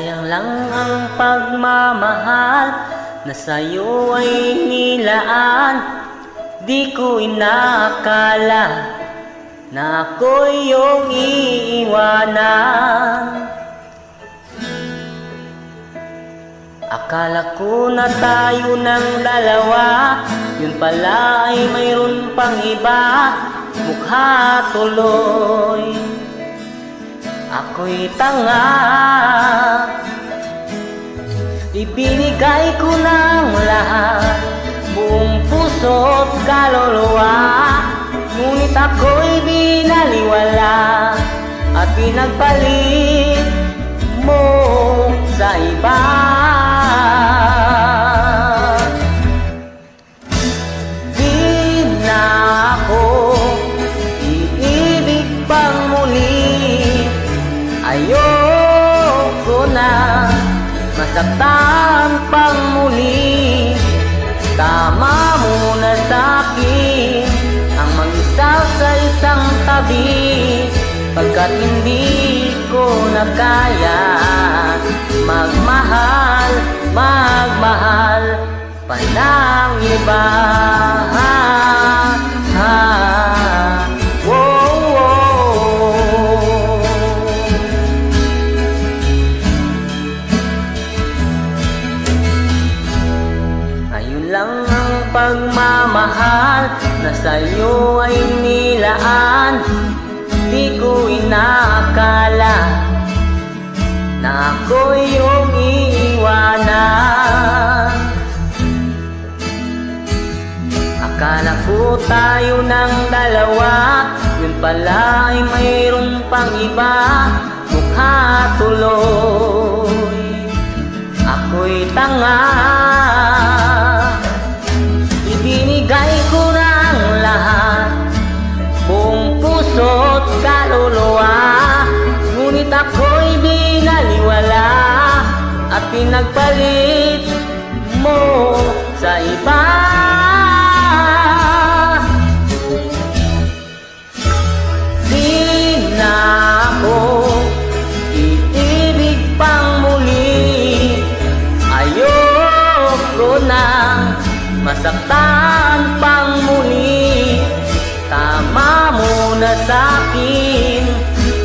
Sayang lang ang pagmamahal na sa'yo ay nilaan. Di ko inaakala na ako'y iyong iiwanan. Akala ko na tayo ng dalawa, yun pala ay mayroon pang iba. Mukha tuloy ako'y tanga. Ibinigay ko ng lahat, buong puso't kaluluwa. Ngunit ako'y binaliwala at pinagpalit mo sa iba. Di na ako iibig pang muli. Ayoko na masaktan pang muli. Tama mo na sa'kin ang mag-isa sa isang tabi, pagkat hindi ko na kaya magmahal pa ng iba. Ayun lang ang pagmamahal na sa'yo ay nilaan. Di ko inaakala na ako'y iyong iiwanan. Akala ko tayo ng dalawa, yun pala ay mayroon pang iba. Mukha tuloy ako'y tanga. Ibinigay ko ng lahat, buong puso't kaluluwa. Ngunit ako'y binaliwala at pinagpalit mo sa iba. Di na ako iibig pang muli. Ayoko na masaktan pang muli. Tama mo na sa'kin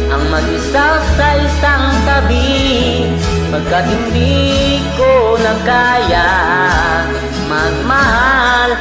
ang mag-isa sa isang tabi, pagkat hindi ko na kaya magmahal